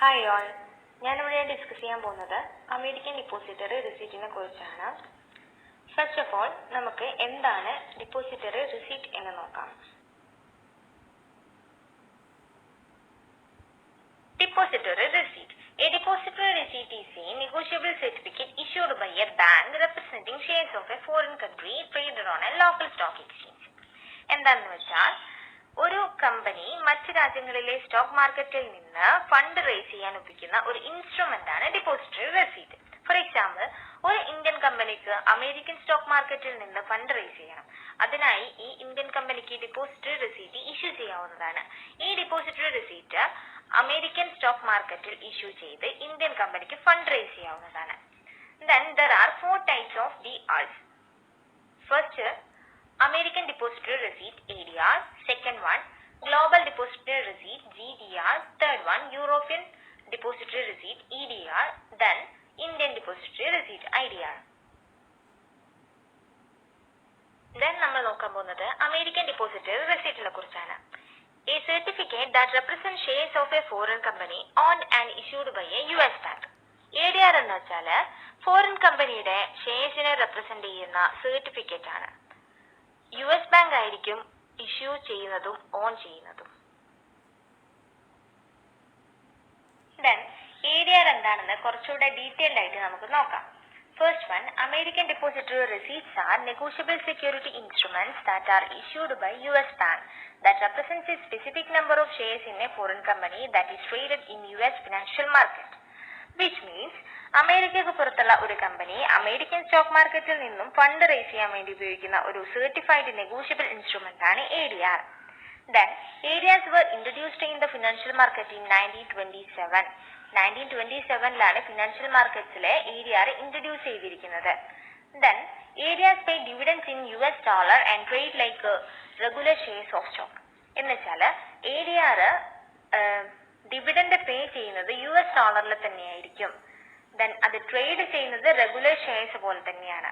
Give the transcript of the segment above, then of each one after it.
Hi all, ഞാനിവിടെ discuss ചെയ്യാൻ പോകുന്നത് അമേരിക്കൻ ഡിപ്പോസിറ്ററി റിസീറ്റിനെ കുറിച്ചാണ്. ഫസ്റ്റ് ഓഫ് ഓൾ നമുക്ക് എന്താണ് ഡിപ്പോസിറ്ററി റിസീറ്റ് എന്ന് നോക്കാം. Depository receipt. A depository receipt is a negotiable certificate issued by a bank representing shares of a foreign country traded on a local stock exchange. എന്താണെന്ന് വെച്ചാൽ ഒരു company മറ്റ് രാജ്യങ്ങളിലെ stock മാർക്കറ്റിൽ നിന്ന് ഫണ്ട് റേസ് ചെയ്യാൻ ഉപയോഗിക്കുന്ന ഒരു ഇൻസ്ട്രുമെന്റ് ആണ് ഡിപ്പോസിറ്ററി റെസീറ്റ്. ഫോർ എക്സാമ്പിൾ, ഒരു ഇന്ത്യൻ കമ്പനിക്ക് അമേരിക്കൻ സ്റ്റോക്ക് മാർക്കറ്റിൽ നിന്ന് ഫണ്ട് റേസ് ചെയ്യണം. അതിനായി ഈ ഇന്ത്യൻ കമ്പനിക്ക് ഡിപ്പോസിറ്ററി റെസീറ്റ് ഇഷ്യൂ ചെയ്യാവുന്നതാണ്. ഈ ഡിപ്പോസിറ്ററി റെസീറ്റ് അമേരിക്കൻ സ്റ്റോക്ക് മാർക്കറ്റിൽ ഇഷ്യൂ ചെയ്ത് ഇന്ത്യൻ കമ്പനിക്ക് ഫണ്ട് റേസ് ചെയ്യാവുന്നതാണ്. Then there are 4 types of DRs. First, American Depository Receipt ADR. Second one, Global Depository Receipt GDR. Third one, European Depository Receipt EDR. Then Indian Depository Receipt IDR. Then നമ്മൾ നോക്കാൻ പോകുന്നത് American depository റെസീറ്റിനെ കുറിച്ചാണ്. A certificate that represents shares of a foreign company owned and issued by a US bank. ADR എന്ന് വെച്ചാൽ foreign കമ്പനിയുടെ ഷെയർസിനെ represent ചെയ്യുന്ന certificate ആണ്. US bank ആയിരിക്കും ഇഷ്യൂ ചെയ്യുന്നതും ഓൺ ചെയ്യുന്നതും. Then ADR എന്താണെന്ന് കുറച്ചുകൂടെ ഡീറ്റെയിൽഡ് ആയിട്ട് നമുക്ക് നോക്കാം. First one, American Depository Receipts are negotiable security instruments that are issued by US bank that represents a specific number of shares in a foreign company that is traded in US financial market. Which means, അമേരിക്കക്ക് പുറത്തുള്ള ഒരു company American stock മാർക്കറ്റിൽ നിന്നും fund raise ചെയ്യാൻ വേണ്ടി ഉപയോഗിക്കുന്ന ഒരു certified negotiable instrument ആണ് ADR. Then, ADRs were introduced in the financial market in 1927. 1927ലാണ് ഫിനാൻഷ്യൽ മാർക്കറ്റ്സിലെ ADR ഇൻട്രൊഡ്യൂസ് ചെയ്തിരിക്കുന്നത്. Then, ADRs pay dividends in US dollar and trade like regular shares of stock. എന്നുവെച്ചാൽ ADR dividend pay ചെയ്യുന്നത് US ഡോളറിൽ തന്നെയായിരിക്കും. Then അത് trade ചെയ്യുന്നത് regular shares പോലെ തന്നെയാണ്.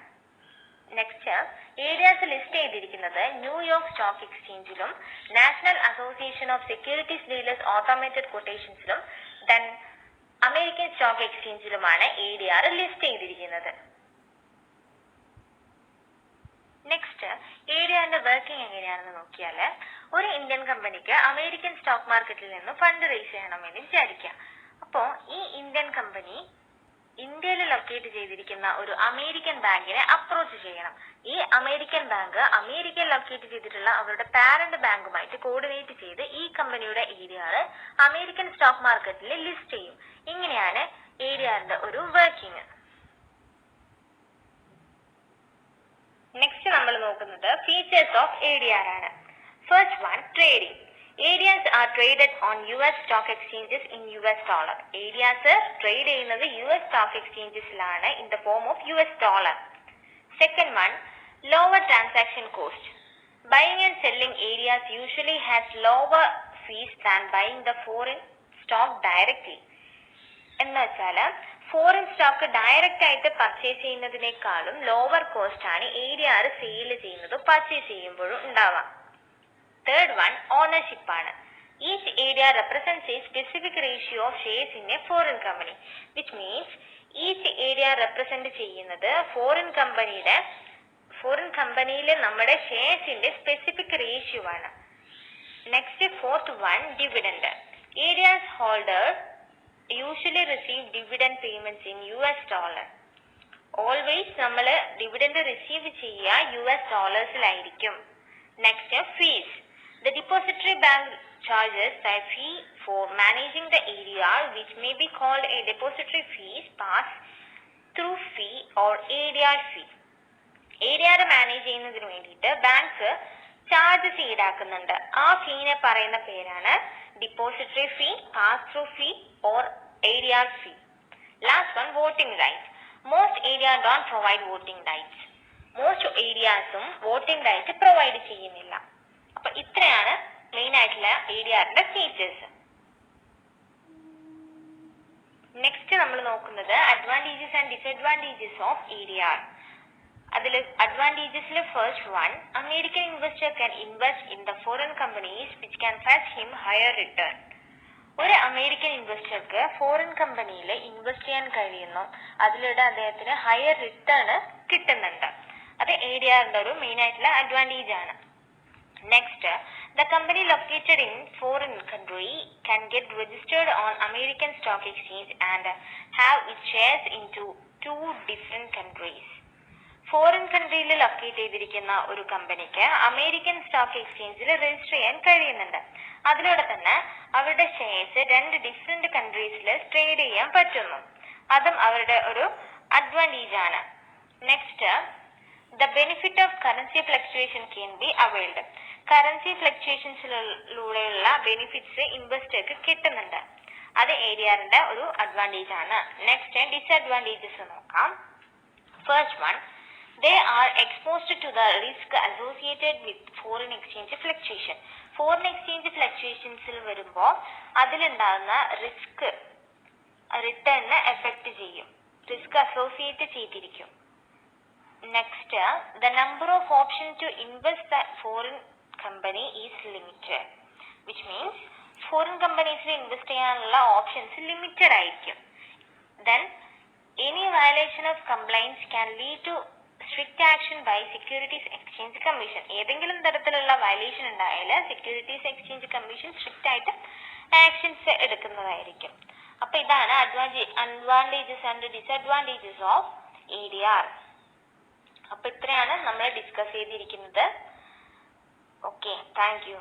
നെക്സ്റ്റ്, ADRs ലിസ്റ്റ് ചെയ്തിരിക്കുന്നത് ന്യൂയോർക്ക് സ്റ്റോക്ക് എക്സ്ചേഞ്ചിലും national association of securities dealers automated കൊട്ടേഷൻസിലും ദെൻ അമേരിക്കൻ സ്റ്റോക്ക് എക്സ്ചേഞ്ചിലുമാണ് ADR ലിസ്റ്റ് ചെയ്തിരിക്കുന്നത്. നെക്സ്റ്റ്, ADRന്റെ വർക്കിംഗ് എങ്ങനെയാണെന്ന് നോക്കിയാൽ, ഒരു ഇന്ത്യൻ കമ്പനിക്ക് അമേരിക്കൻ സ്റ്റോക്ക് മാർക്കറ്റിൽ നിന്ന് ഫണ്ട് റേസ് ചെയ്യണമെന്ന് വിചാരിക്കുക. അപ്പോൾ ഈ ഇന്ത്യൻ കമ്പനി ഇന്ത്യയിൽ ലൊക്കേറ്റ് ചെയ്തിരിക്കുന്ന ഒരു അമേരിക്കൻ ബാങ്കിനെ അപ്രോച്ച് ചെയ്യണം. ഈ അമേരിക്കൻ ബാങ്ക് അമേരിക്കയിൽ ലൊക്കേറ്റ് ചെയ്തിട്ടുള്ള അവരുടെ പാരന്റ് ബാങ്കുമായിട്ട് കോർഡിനേറ്റ് ചെയ്ത് ഈ കമ്പനിയുടെ ADR അമേരിക്കൻ സ്റ്റോക്ക് മാർക്കറ്റിൽ ലിസ്റ്റ് ചെയ്യും. ഇങ്ങനെയാണ് ADRന്റെ ഒരു വർക്കിംഗ്. നെക്സ്റ്റ് നമ്മൾ നോക്കുന്നത് ഫീച്ചേഴ്സ് ഓഫ് ADR ആണ്. First one, trading. ADRs are traded on US stock exchanges in US dollar. ADRs trade ചെയ്യുന്നത് US stock exchangesലാണ് in the form of US dollar. Second one, lower transaction cost. Buying and selling ADRs usually has lower fees than buying the foreign stock directly. എന്നുവെച്ചാൽ foreign stock direct ആയിട്ട് purchase ചെയ്യുന്നതിനേക്കാളും lower cost ആണ് ADR sale ചെയ്യുന്നതും purchase ചെയ്യുമ്പോഴും ഉണ്ടാവാം. Third one, ownership ആണ്. Each ADR represents a specific ratio of shares in a foreign company, which means each ADR represent ചെയ്യുന്നത് foreign കമ്പനിയിലെ നമ്മുടെ ഷെയർസിന്റെ സ്പെസിഫിക് റേഷ്യോ ആണ്. Next, fourth one, dividend. ADRs holders usually receive dividend payments in US dollar. Always നമ്മൾ dividend receive ചെയ്യുക US ഡോളേഴ്സിലായിരിക്കും. Next, fees. The depository bank charges a fee for managing the ADR, which may be called a depository fees, pass-through fee or ADR fee. ADR manage ചെയ്യുന്നതിന് വേണ്ടിയിട്ട് bank charges ഈടാക്കുന്നുണ്ട്. ആ ഫീനെ പറയുന്ന പേരാണ് depository fee, pass-through fee or ADR fee. Last one, voting rights. Most ADR don't provide voting rights. Most ADRസും voting right provide ചെയ്യുന്നില്ല. അപ്പൊ ഇത്രയാണ് main ആയിട്ടുള്ള ADRന്റെ ഫീച്ചേഴ്സ്. നെക്സ്റ്റ് നമ്മൾ നോക്കുന്നത് advantages and disadvantages of ADR. അതിൽ അഡ്വാൻറ്റേജസിൽ first one, American investor can invest in the foreign companies which can fetch him higher return. ഒരു അമേരിക്കൻ ഇൻവെസ്റ്റർക്ക് ഫോറിൻ കമ്പനിയിൽ ഇൻവെസ്റ്റ് ചെയ്യാൻ കഴിയുന്നു, അതിലൂടെ അദ്ദേഹത്തിന് ഹയർ റിട്ടേൺ കിട്ടുന്നുണ്ട്. അത് ADRന്റെ ഒരു മെയിൻ ആയിട്ടുള്ള അഡ്വാൻറ്റേജ് ആണ്. Next, the company located in foreign country can get registered on American Stock Exchange and have its shares into two different countries. Foreign കൺട്രിയിൽ ലൊക്കേറ്റ് ചെയ്തിരിക്കുന്ന ഒരു കമ്പനിക്ക് അമേരിക്കൻ സ്റ്റോക്ക് എക്സ്ചേഞ്ചിൽ രജിസ്റ്റർ ചെയ്യാൻ കഴിയുന്നുണ്ട്. അതിലൂടെ തന്നെ അവരുടെ ഷെയർസ് 2 ഡിഫറെന്റ് കൺട്രീസിൽ ട്രേഡ് ചെയ്യാൻ പറ്റുന്നു. അതും അവരുടെ ഒരു അഡ്വാൻറ്റേജ് ആണ്. Next, the benefit of currency fluctuation can be availed. Currency ഫ്ലക്ച്വേഷൻസിലൂടെയുള്ള ബെനിഫിറ്റ്സ് ഇൻവെസ്റ്റർക്ക് കിട്ടുന്നുണ്ട്. അത് ADRന്റെ ഒരു അഡ്വാൻറ്റേജ് ആണ്. നെക്സ്റ്റ്, ഡിസഡ്വാൻറ്റേജസ് നോക്കാം. First one, they are exposed to the risk associated with foreign exchange fluctuation. Foreign exchange ഫ്ലക്ച്വേഷൻസിൽ വരുമ്പോൾ അതിലുണ്ടാകുന്ന റിസ്ക് റിട്ടേണിനെ എഫക്ട് ചെയ്യും, റിസ്ക് അസോസിയേറ്റ് ചെയ്തിരിക്കും. Next, the number of options to invest the foreign company is limited, which means foreign companiesൽ invest ചെയ്യാനുള്ള options limited ആയിരിക്കും. Then any violation of compliance can lead to strict action by Securities Exchange Commission. ഏതെങ്കിലും തരത്തിലുള്ള violation ഉണ്ടായാൽ securities exchange commission strict ആയിട്ട് actions എടുക്കുന്നതായിരിക്കും. അപ്പൊ ഇതാണ് advantages and disadvantages of ADR. അപ്പൊ ഇത്രയാണ് നമ്മൾ ഡിസ്കസ് ചെയ്തിരിക്കുന്നത്. Okay, thank you.